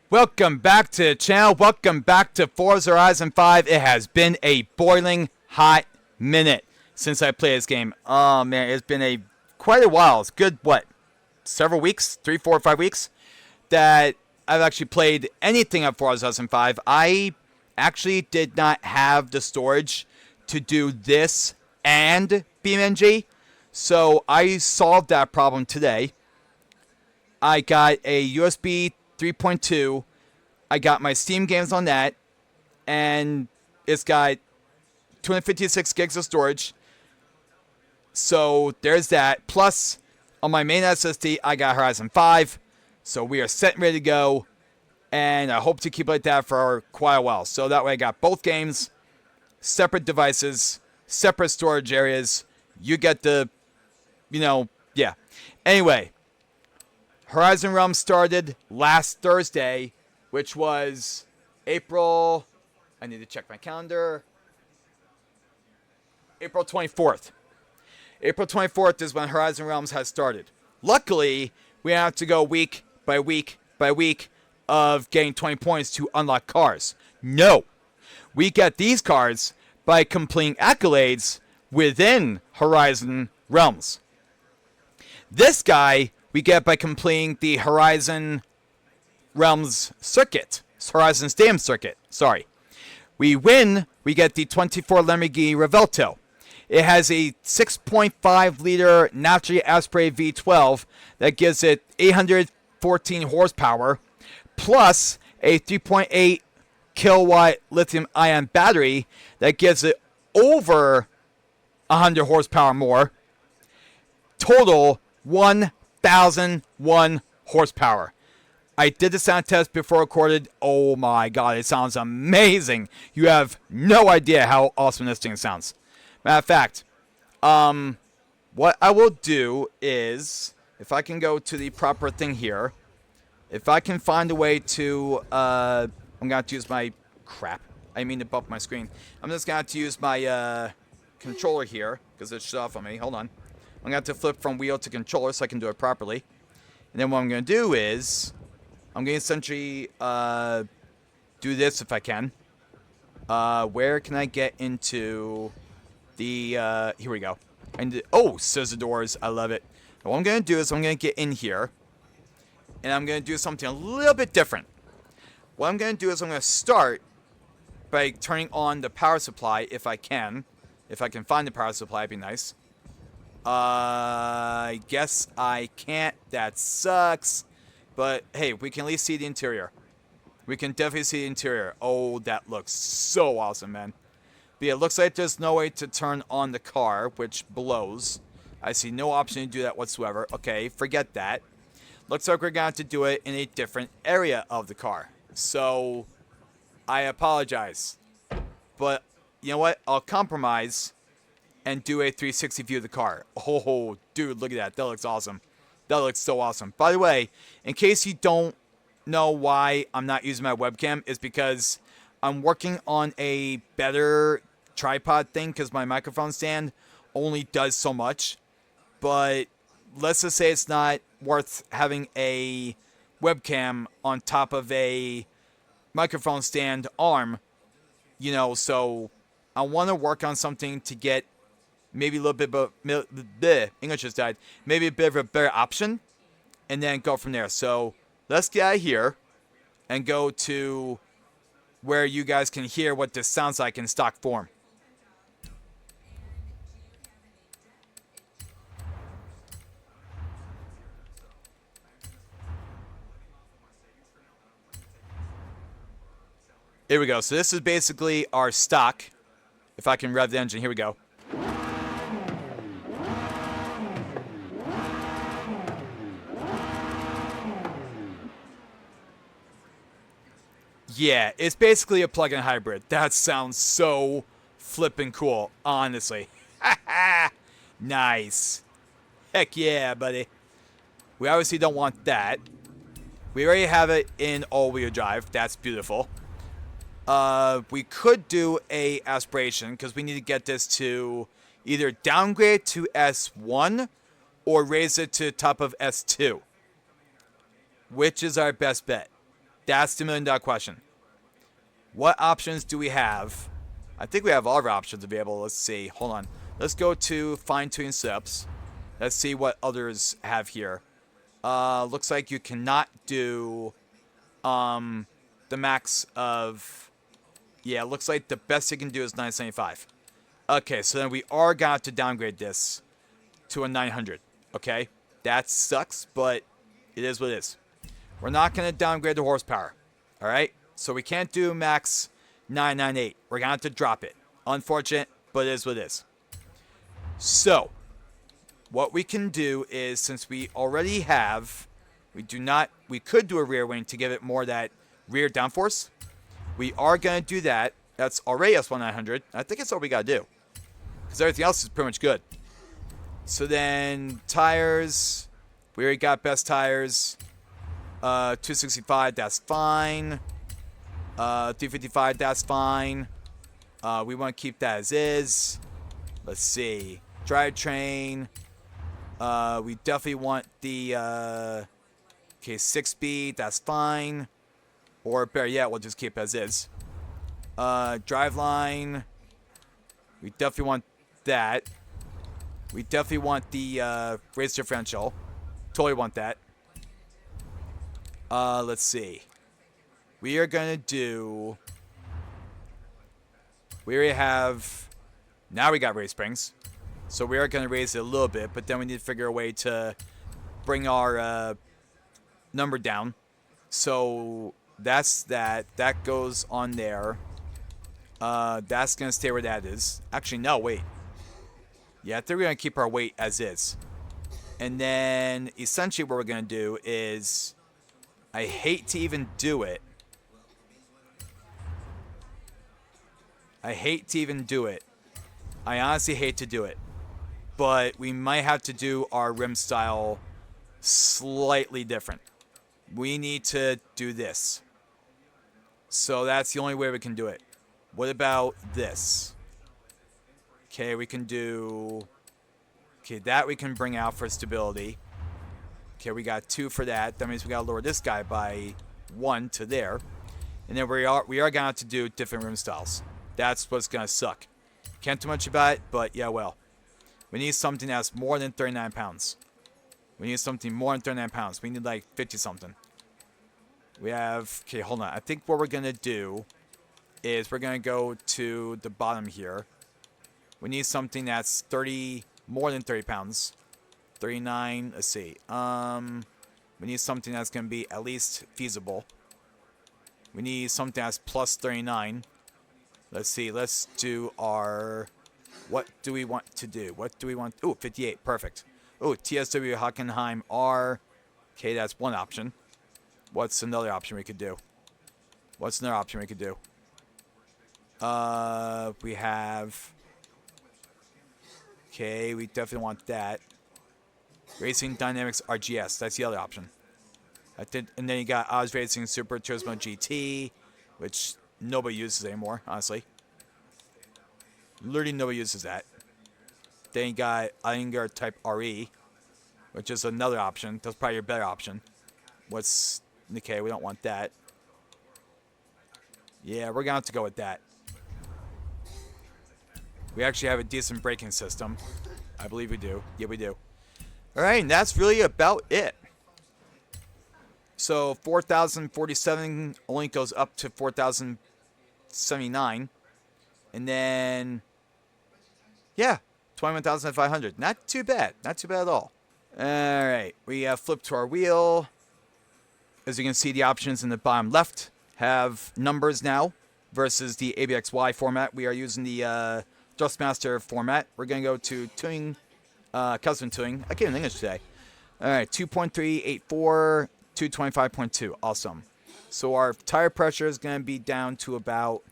Welcome back to the channel. Welcome back to Forza Horizon 5. It has been a boiling hot minute since I played this game. Oh man, it's been quite a while. It's good, what, several weeks? 3, 4, 5 weeks? That I've actually played anything of Forza Horizon 5. I actually did not have the storage to do this and BeamNG. So I solved that problem today. I got a USB 3.2. I got my Steam games on that, and it's got 256 gigs of storage. So there's that. Plus, on my main SSD, I got Horizon 5. So we are set and ready to go, and I hope to keep it like that for quite a while. So that way I got both games, separate devices, separate storage areas. You get the, yeah. Anyway. Horizon Realms started last Thursday, which was April, I need to check my calendar, April 24th. April 24th is when Horizon Realms has started. Luckily, we have to go week by week by week of getting 20 points to unlock cars. No, we get these cars by completing accolades within Horizon Realms. This guy we get by completing the Horizon Realms circuit. Horizon Stadium circuit, sorry. We win, we get the 24 Lamborghini Revuelto. It has a 6.5 liter naturally aspirated V12 that gives it 814 horsepower, plus a 3.8 kilowatt lithium-ion battery that gives it over 100 horsepower more. Total 1,001 horsepower. I did the sound test before I recorded. Oh my god, it sounds amazing. You have no idea how awesome this thing sounds. Matter of fact, what I will do is, if I can go to the proper thing here, if I can find a way to, I'm going to have to use my, crap, I mean to bump my screen. I'm just going to have to use my controller here, because it's shut off on me. Hold on. I'm going to have to flip from wheel to controller so I can do it properly. And then what I'm going to do is, I'm going to essentially do this if I can. Where can I get into the, here we go. Oh, scissor doors, I love it. And what I'm going to do is I'm going to get in here. And I'm going to do something a little bit different. What I'm going to do is I'm going to start by turning on the power supply if I can. If I can find the power supply, it'd be nice. I guess I can't. That sucks. But, hey, we can at least see the interior. We can definitely see the interior. Oh, that looks so awesome, man. But yeah, it looks like there's no way to turn on the car, which blows. I see no option to do that whatsoever. Okay, forget that. Looks like we're going to have to do it in a different area of the car. So, I apologize. But, you know what? I'll compromise and do a 360 view of the car. Oh, dude, look at that. That looks awesome. That looks so awesome. By the way, in case you don't know why I'm not using my webcam, is because I'm working on a better tripod thing because my microphone stand only does so much. But let's just say it's not worth having a webcam on top of a microphone stand arm, so I want to work on something to get maybe a little bit of English just died. Maybe a bit of a better option, and then go from there. So let's get out of here and go to where you guys can hear what this sounds like in stock form. Here we go. So this is basically our stock. If I can rev the engine, here we go. Yeah, it's basically a plug-in hybrid. That sounds so flippin' cool, honestly. Nice. Heck yeah, buddy. We obviously don't want that. We already have it in all-wheel drive. That's beautiful. We could do a aspiration, because we need to get this to either downgrade to S1 or raise it to top of S2. Which is our best bet? That's the $1,000,000 question. What options do we have? I think we have all our options available. Let's see. Hold on. Let's go to fine-tuning setups. Let's see what others have here. Looks like you cannot do the max of... Yeah, looks like the best you can do is 975. Okay, so then we are going to have to downgrade this to a 900. Okay? That sucks, but it is what it is. We're not going to downgrade the horsepower. Alright? So we can't do max 998. We're going to have to drop it. Unfortunate, but it is what it is. So, what we can do is, since we already have, we could do a rear wing to give it more that rear downforce. We are going to do that. That's already S1900. I think it's all we got to do. Because everything else is pretty much good. So then, tires. We already got best tires. 265, that's fine. 355, that's fine. We want to keep that as is. Let's see. Drivetrain. We definitely want the 6-speed. That's fine. Or better yet, we'll just keep as is. Driveline. We definitely want that. We definitely want the race differential. Totally want that. Let's see. We are going to do... We already have... Now we got race springs. So we are going to raise it a little bit, but then we need to figure a way to bring our number down. So that's that. That goes on there. That's going to stay where that is. Actually, no, wait. Yeah, I think we're going to keep our weight as is. And then essentially what we're going to do is... I hate to even do it. I honestly hate to do it. But we might have to do our rim style slightly different. We need to do this. So that's the only way we can do it. What about this? Okay, we can do... Okay, that we can bring out for stability. Okay, we got 2 for that. That means we got to lower this guy by 1 to there. And then we are going to have to do different rim styles. That's what's going to suck. Can't do much about it, but yeah, well. We need something that's more than 39 pounds. We need something more than 39 pounds. We need like 50-something. We have... Okay, hold on. I think what we're going to do is we're going to go to the bottom here. We need something that's more than 30 pounds. 39, let's see. We need something that's going to be at least feasible. We need something that's plus 39. Let's see, let's do our... What do we want to do? What do we want? Oh, 58, perfect. Oh, TSW Hockenheim R. Okay, that's one option. What's another option we could do? We have... Okay, we definitely want that. Racing Dynamics RGS, that's the other option. And then you got Oz Racing Super Turismo GT, which nobody uses anymore, honestly. Literally nobody uses that. Then you got Inger Type RE, which is another option. That's probably your better option. Okay, we don't want that. Yeah, we're going to have to go with that. We actually have a decent braking system. I believe we do. Yeah, we do. Alright, and that's really about it. So 4,047 only goes up to 4,079. And then, yeah, 21,500. Not too bad. Not too bad at all. Alright, we have flipped to our wheel. As you can see, the options in the bottom left have numbers now versus the ABXY format. We are using the thrustmaster format. We're going to go to tuning, custom tuning. I can't in English today. Alright, 2.384, 225.2. Awesome. So our tire pressure is going to be down to about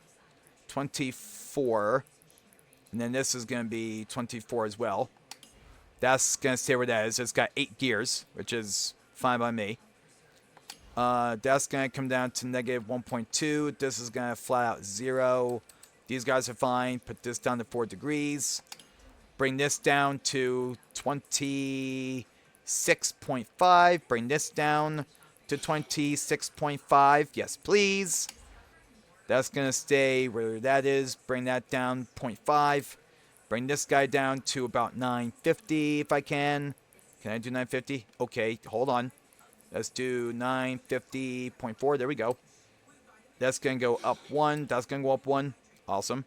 24. And then this is going to be 24 as well. That's going to stay where that is. It's got 8 gears, which is fine by me. That's going to come down to negative 1.2. This is going to flat out 0. These guys are fine. Put this down to 4 degrees. Bring this down to 26.5. Bring this down to 26.5. Yes, please. That's going to stay where that is. Bring that down 0.5. Bring this guy down to about 950 if I can. Can I do 950? Okay, hold on. Let's do 950.4. There we go. That's going to go up 1. That's going to go up 1. Awesome.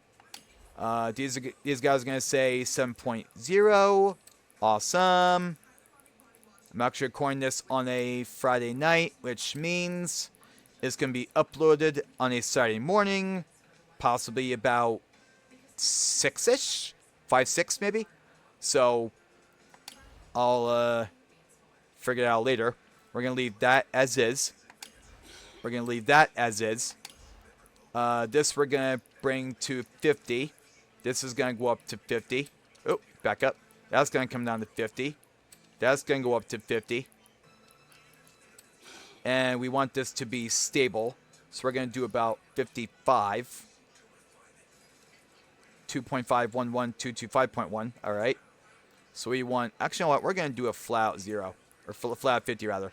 These guys are going to say 7.0. Awesome. I'm actually recording this on a Friday night, which means it's going to be uploaded on a Saturday morning, possibly about 6-ish, 5, 6 maybe. So I'll figure it out later. We're going to leave that as is. We're going to leave that as is. This we're going to bring to 50. This is going to go up to 50. Oh, back up. That's going to come down to 50. That's going to go up to 50. And we want this to be stable. So we're going to do about 55. 2.511, 225.1. All right. So we want, actually, you know what? We're going to do a flat 0. Or flat 50, rather.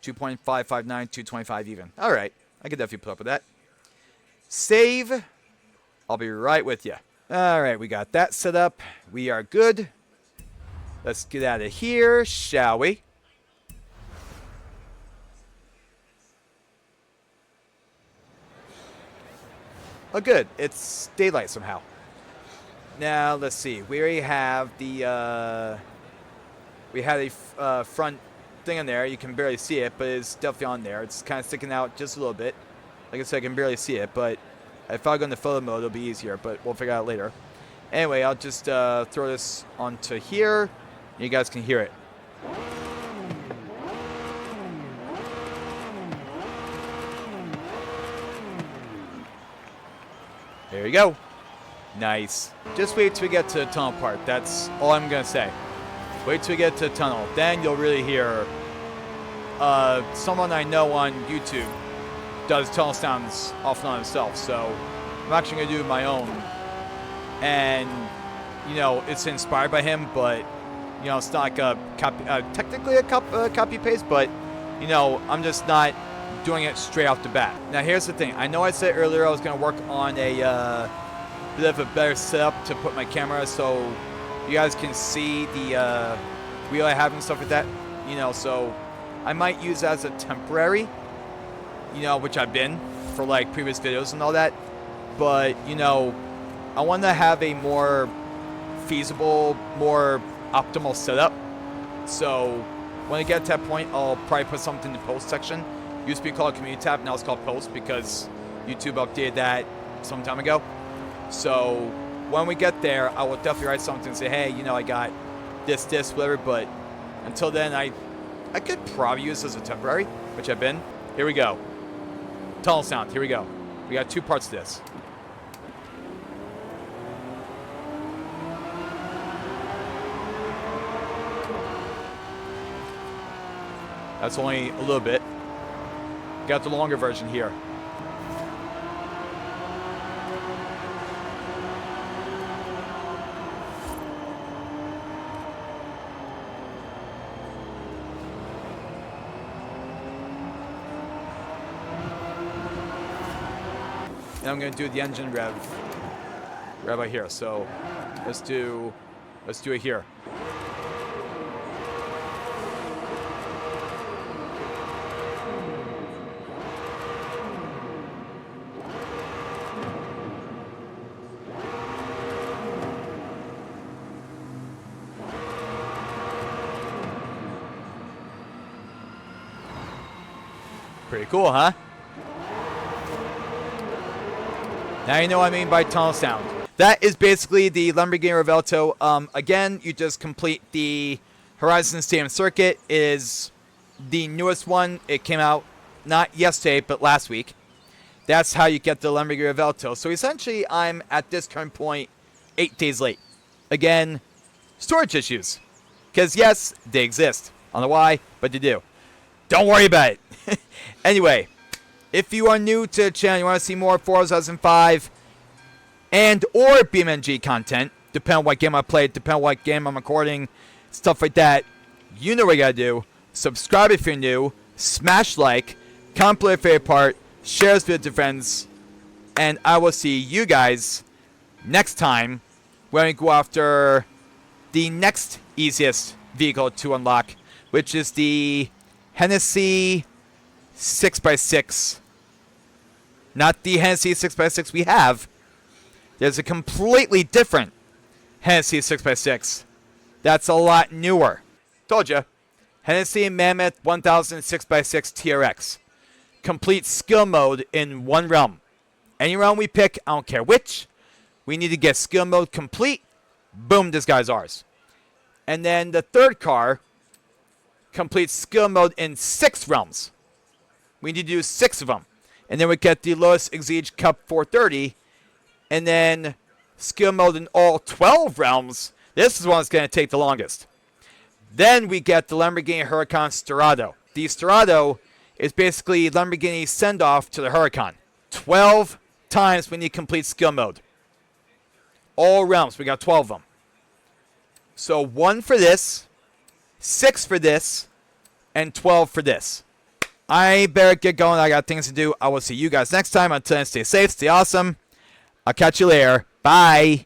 2.559, 225 even. All right. I could definitely put up with that. Save. I'll be right with you. All right. We got that set up. We are good. Let's get out of here, shall we? Oh, good. It's daylight somehow. Now, let's see. We already have the, we had a front thing on there. You can barely see it, but it's definitely on there. It's kind of sticking out just a little bit. Like I said, I can barely see it, but if I go into photo mode, it'll be easier, but we'll figure it out later. Anyway, I'll just throw this onto here. You guys can hear it. There you go. Nice. Just wait till we get to the tunnel part. That's all I'm going to say. Wait till we get to the tunnel. Then you'll really hear someone I know on YouTube does tunnel sounds often on himself. So I'm actually going to do my own. And, you know, it's inspired by him, but, you know, it's not like a copy, technically a copy-paste, but, you know, I'm just not doing it straight off the bat. Now, here's the thing. I know I said earlier I was going to work on a bit of a better setup to put my camera so you guys can see the wheel I have and stuff like that. You know, so I might use that as a temporary, you know, which I've been for, like, previous videos and all that. But, you know, I want to have a more feasible, more optimal setup. So when I get to that point, I'll probably put something in the post section. It used to be called community tab, now it's called post because YouTube updated that some time ago. So when we get there, I will definitely write something and say, hey, you know, I got this, whatever. But until then, I could probably use this as a temporary, which I've been. Here we go. Tunnel sound. Here we go. We got 2 parts to this. That's only a little bit. Got the longer version here. And I'm going to do the engine rev right here. So let's do it here. Pretty cool, huh? Now you know what I mean by tunnel sound. That is basically the Lamborghini Revuelto. Again, you just complete the Horizon Stadium circuit. It is the newest one. It came out not yesterday, but last week. That's how you get the Lamborghini Revuelto. So essentially, I'm at this current point 8 days late. Again, storage issues. Because yes, they exist. I don't know why, but they do. Don't worry about it. Anyway, if you are new to the channel, you want to see more Forza Horizon 5 and or BeamNG content, depending on what game I played, depending on what game I'm recording, stuff like that, you know what you gotta do. Subscribe if you're new. smash like, comment below your favorite part, share this video with your friends, and I will see you guys next time when we go after the next easiest vehicle to unlock, which is the Hennessy 6x6. Not the Hennessy 6x6 we have. There's a completely different Hennessy 6x6. That's a lot newer. Told ya. Hennessy Mammoth 1000 6x6 TRX. Complete skill mode in one realm. Any realm we pick, I don't care which. We need to get skill mode complete. Boom, this guy's ours. And then the third car completes skill mode in 6 realms. We need to do 6 of them. And then we get the Lotus Exige Cup 430. And then skill mode in all 12 realms. This is one that's going to take the longest. Then we get the Lamborghini Huracan Storado. The Storado is basically Lamborghini's send-off to the Huracan. 12 times we need complete skill mode. All realms. We got 12 of them. So 1 for this, 6 for this, and 12 for this. I better get going. I got things to do. I will see you guys next time. Until then, stay safe, stay awesome. I'll catch you later. Bye.